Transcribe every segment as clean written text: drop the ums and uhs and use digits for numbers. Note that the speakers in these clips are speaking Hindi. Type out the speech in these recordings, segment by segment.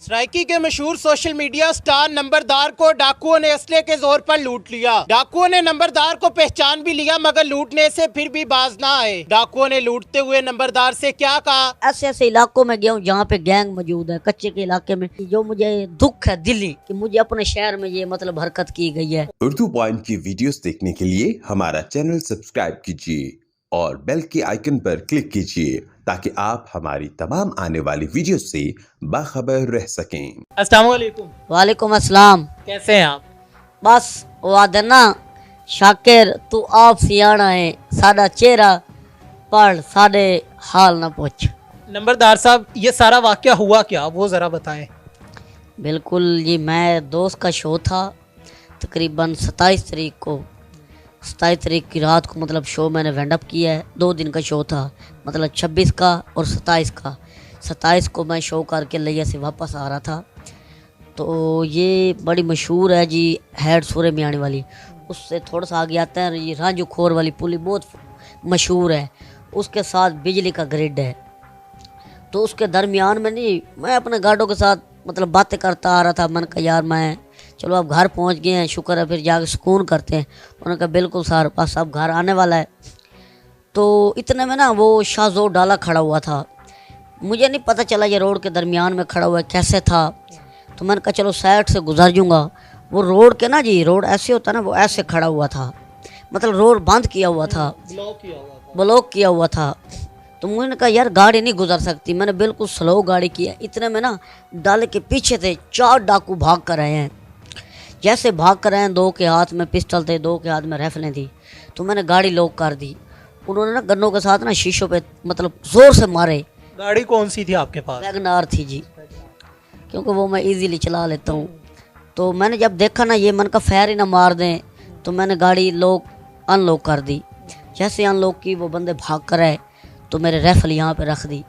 सराइकी के मशहूर सोशल मीडिया स्टार नंबरदार को डाकुओं ने असले के जोर पर लूट लिया। डाकुओं ने नंबरदार को पहचान भी लिया मगर लूटने से फिर भी बाज ना आए। डाकुओं ने लूटते हुए नंबरदार से क्या कहा? ऐसे ऐसे इलाकों में गया हूँ जहाँ पे गैंग मौजूद है, कच्चे के इलाके में। जो मुझे दुख है दिली कि मुझे अपने शहर में ये मतलब हरकत की गई है। उर्दू पॉइंट की वीडियोस देखने के लिए हमारा चैनल सब्सक्राइब कीजिए और बेल के आइकन पर क्लिक कीजिए ताकि आप हमारी तमाम आने वाली वीडियो से बाखबर रह सकें। अस्सलाम वालेकुम। वालेकुम अस्सलाम। कैसे हैं आप? बस वादे ना शाकिर तू आप सियाना है, सादा चेहरा पढ़ साडे हाल ना पूछ। नंबरदार साहब, ये सारा वाकया हुआ क्या, वो ज़रा बताएं। बिल्कुल जी, मैं दोस्त का शो था तकरीबन 27 तारीख को। 27 तारीख की रात को मतलब शो मैंने वेंड अप किया है। 2 दिन का शो था, मतलब 26 का और 27 का। 27 को मैं शो करके लिया से वापस आ रहा था। तो ये बड़ी मशहूर है जी, हेड सूर्य मियानी वाली। उससे थोड़ा सा आगे आता है ये रांझू खोर वाली पुली, बहुत मशहूर है। उसके साथ बिजली का ग्रिड है। तो उसके दरमियान में नहीं, मैं अपने गार्डों के साथ मतलब बातें करता आ रहा था। मैंने कहा यार मैं चलो अब घर पहुंच गए हैं, शुक्र है, फिर जाकर सुकून करते हैं। उन्होंने कहा बिल्कुल सर, बस अब घर आने वाला है। तो इतने में ना वो शाहजोर डाला खड़ा हुआ था। मुझे नहीं पता चला ये रोड के दरमियान में खड़ा हुआ है, कैसे था। तो मैंने कहा चलो साइड से गुजर जाऊँगा। वो रोड के ना जी, रोड ऐसे होता ना, वो ऐसे खड़ा हुआ था, मतलब रोड बंद किया हुआ था, ब्लॉक किया हुआ था। तो मैंने कहा यार गाड़ी नहीं गुजर सकती। मैंने बिल्कुल स्लो गाड़ी की है। इतने में ना डाले के पीछे से 4 डाकू भाग कर आए हैं। जैसे भाग कर आए हैं, 2 के हाथ में पिस्टल थे, 2 के हाथ में राइफलें थी। तो मैंने गाड़ी लॉक कर दी। उन्होंने ना गन्नों के साथ ना शीशों पे मतलब ज़ोर से मारे। गाड़ी कौन सी थी आपके पास? वैगनार थी जी, क्योंकि वो मैं इजीली चला लेता हूँ। तो मैंने जब देखा ना ये, मन का फायर ही ना मार दें, तो मैंने गाड़ी अनलॉक कर दी। जैसे अनलॉक की, वो बंदे भाग कर आए। तो मेरे राइफल यहाँ पे रख दी,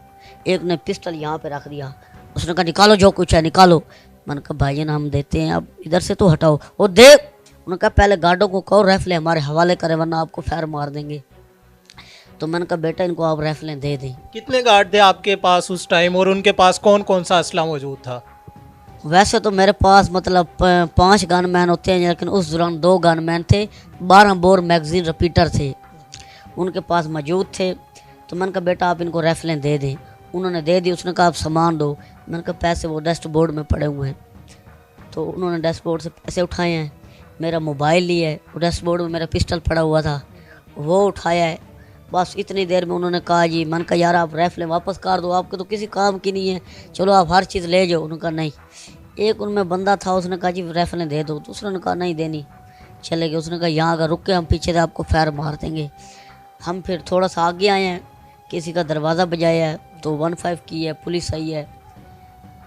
एक ने पिस्टल यहाँ पे रख दिया। उसने कहा निकालो जो कुछ है निकालो। मैंने कहा भाईजान हम देते हैं, अब इधर से तो हटाओ। और देख, उन्होंने कहा पहले गार्डों को कहो राइफलें हमारे हवाले करें वरना आपको फायर मार देंगे। तो मैंने कहा बेटा इनको आप राइफलें दे दें। कितने गार्ड थे आपके पास उस टाइम और उनके पास कौन कौन सा असला मौजूद था? वैसे तो मेरे पास मतलब 5 गनमैन होते हैं, लेकिन उस दौरान 2 गनमैन थे, 12 बोर मैगजीन रिपीटर थे, उनके पास मौजूद थे। तो मैंने कहा बेटा आप इनको राइफलें दे दें। उन्होंने दे दी। उसने कहा आप सामान दो। मैंने कहा पैसे वो डैशबोर्ड में पड़े हुए हैं। तो उन्होंने डैशबोर्ड से पैसे उठाए हैं, मेरा मोबाइल लिया है, वो डैशबोर्ड में मेरा पिस्टल पड़ा हुआ था वो उठाया है। बस इतनी देर में उन्होंने कहा जी, मैंने कहा यार आप राइफलें वापस कर दो, आपके तो किसी काम की नहीं है, चलो आप हर चीज़ ले जाओ। उन्होंने कहा नहीं। एक उनमें बंदा था, उसने कहा जी राइफलें दे दो। दूसरे ने कहा नहीं देनी, चले गए। उसने कहा यहाँ अगर रुक के हम पीछे से आपको फायर मार देंगे। हम फिर थोड़ा सा आगे आए हैं, किसी का दरवाज़ा बजाया है तो 15 की है, पुलिस आई है।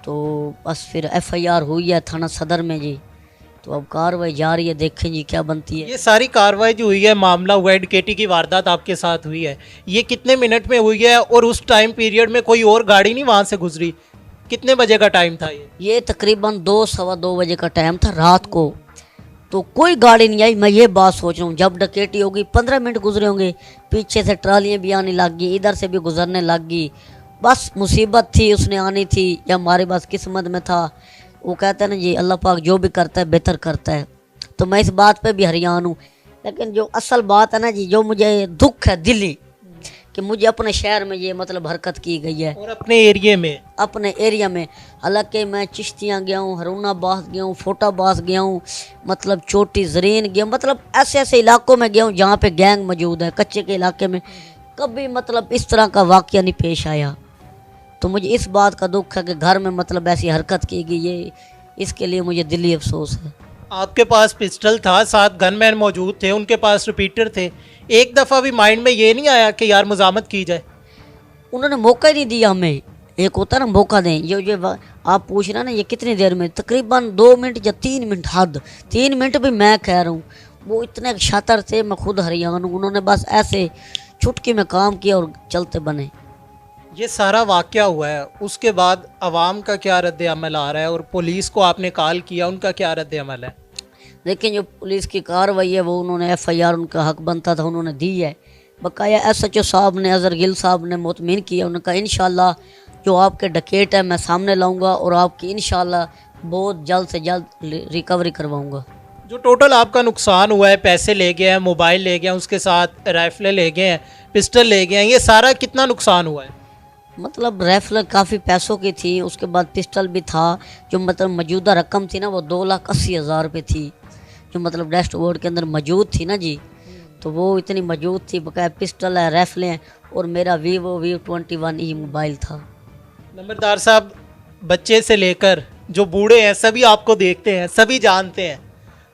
तो बस फिर FIR हुई है थाना सदर में जी। तो अब कार्रवाई जा रही है, देखें जी क्या बनती है। ये सारी कार्रवाई जो हुई है, मामला हुआ है, डकैती की वारदात आपके साथ हुई है, ये कितने मिनट में हुई है और उस टाइम पीरियड में कोई और गाड़ी नहीं वहाँ से गुजरी? कितने बजे का टाइम था ये तकरीबन 2 सवा 2 बजे का टाइम था रात को। तो कोई गाड़ी नहीं आई। मैं ये बात सोच रहा हूँ, जब डकैती होगी 15 मिनट गुजरे होंगे, पीछे से ट्रालियाँ भी आने लग गई, इधर से भी गुजरने लग गई। बस मुसीबत थी, उसने आनी थी या हमारे पास किस्मत में था। वो कहते हैं ना जी, अल्लाह पाक जो भी करता है बेहतर करता है। तो मैं इस बात पे भी हरियान हूँ। लेकिन जो असल बात है ना जी, जो मुझे दुख है दिली कि मुझे अपने शहर में ये मतलब हरकत की गई है और अपने एरिया में। हालांकि मैं चिश्तियाँ गया हूँ, हरूनाबाद गया हूँ, फोटाबाद गया हूँ, मतलब चोटी जरीन गया हूँ, मतलब ऐसे ऐसे इलाकों में गया हूँ जहाँ पे गैंग मौजूद है। कच्चे के इलाके में कभी मतलब इस तरह का वाक़या नहीं पेश आया। तो मुझे इस बात का दुख है कि घर में मतलब ऐसी हरकत की गई है, इसके लिए मुझे दिली अफसोस है। आपके पास पिस्टल था, 7 गनमैन मौजूद थे, उनके पास रिपीटर थे। एक दफ़ा भी माइंड में ये नहीं आया कि यार मुजामत की जाए? उन्होंने मौका ही नहीं दिया हमें। एक होता ना मौका दें, ये आप पूछ रहे हैं ना ये कितनी देर में, तकरीबन 2 मिनट या 3 मिनट, हद 3 मिनट भी मैं कह रहा हूँ। वो इतने शातिर थे, मैं खुद हरियाणा हूँ। उन्होंने बस ऐसे चुटकी में काम किया और चलते बने। ये सारा वाक़या हुआ है, उसके बाद आवाम का क्या रद्द अमल आ रहा है और पुलिस को आपने कॉल किया, उनका क्या रद्द अमल है? लेकिन जो पुलिस की कार्रवाई है वो उन्होंने FIR उनका हक बनता था उन्होंने दी है। बकाया SHO साहब ने, अजहर गिल साहब ने मुतमिन किया। उन्होंने कहा इंशाल्लाह जो आपके डकैत है मैं सामने लाऊंगा और आपकी इंशाल्लाह बहुत जल्द से जल्द रिकवरी करवाऊंगा। जो टोटल आपका नुकसान हुआ है, पैसे ले गए हैं, मोबाइल ले गए हैं, उसके साथ राइफलें ले गए हैं, पिस्टल ले गए हैं, ये सारा कितना नुकसान हुआ है? मतलब राइफल काफ़ी पैसों की थी, उसके बाद पिस्टल भी था। जो मतलब मौजूदा रकम थी ना वो 2,80,000 रुपये थी, जो मतलब डैशबोर्ड के अंदर मौजूद थी ना जी, तो वो इतनी मौजूद थी। बकाया पिस्टल है, राइफलें हैं और मेरा वीवो V21e मोबाइल था। नंबरदार साहब, बच्चे से लेकर जो बूढ़े हैं सभी आपको देखते हैं, सभी जानते हैं,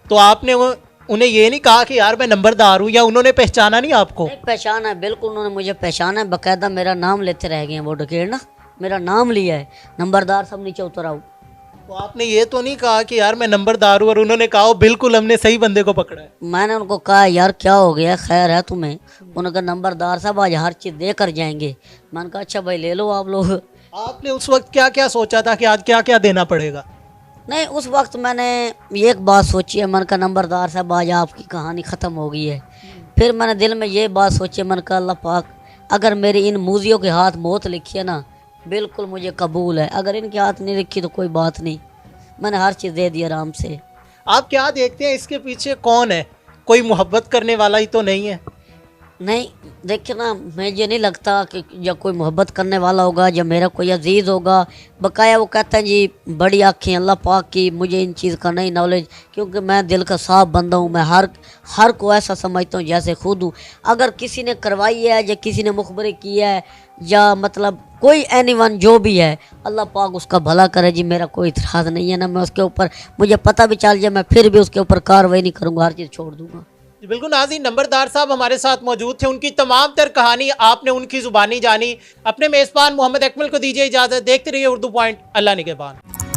तो आपने उन्हें ये नहीं कहा कि यार मैं नंबरदार हूँ, या उन्होंने पहचाना नहीं आपको? नहीं पहचाना है, बिल्कुल उन्होंने मुझे पहचाना है। बाकायदा मेरा नाम लेते रह गए हैं वो डकैत ना, मेरा नाम लिया है, नंबरदार सब नीचे उतर आओ। तो आपने ये तो नहीं कहा कि यार मैं नंबरदार हूँ, और उन्होंने कहा बिल्कुल हमने सही बंदे को पकड़ा है? मैंने उनको कहा यार क्या हो गया, खैर है तुम्हें? उन्होंने कहा नंबरदार साहब आज हर चीज़ दे कर जाएंगे। मैंने कहा अच्छा भाई ले लो आप लोग। आपने उस वक्त क्या क्या सोचा था कि आज क्या क्या देना पड़ेगा? नहीं उस वक्त मैंने एक बात सोची है, मैंने कहा नंबरदार साहब आज आपकी कहानी ख़त्म हो गई है। फिर मैंने दिल में ये बात सोची, मैंने कहा अल्लाह पाक अगर मेरी इन मूजियों के हाथ मौत लिखी है ना बिल्कुल मुझे कबूल है, अगर इनके हाथ नहीं लिखी तो कोई बात नहीं, मैंने हर चीज़ दे दी आराम से। आप क्या देखते हैं इसके पीछे कौन है? कोई मोहब्बत करने वाला ही तो नहीं है? नहीं देखिए ना, मुझे नहीं लगता कि जब कोई मोहब्बत करने वाला होगा, जब मेरा कोई अजीज़ होगा। बकाया वो कहते हैं जी बड़ी आँखें अल्लाह पाक की, मुझे इन चीज़ का नहीं नॉलेज, क्योंकि मैं दिल का साफ बंदा हूँ। मैं हर को ऐसा समझता हूँ जैसे खुद हूँ। अगर किसी ने करवाई है या किसी ने मुखबरी की है या मतलब कोई एनीवन जो भी है, अल्लाह पाक उसका भला करे जी, मेरा कोई इतराज़ नहीं है ना। मैं उसके ऊपर मुझे पता भी चल जाए मैं फिर भी उसके ऊपर कार्रवाई नहीं करूँगा, हर चीज़ छोड़ दूँगा। जी बिल्कुल नाज़रीन, नंबरदार साहब हमारे साथ मौजूद थे, उनकी तमाम तर कहानी आपने उनकी ज़ुबानी जानी। अपने मेज़बान मोहम्मद अकमल को दीजिए इजाज़त। देखते रहिए उर्दू पॉइंट। अल्लाह निगहबान।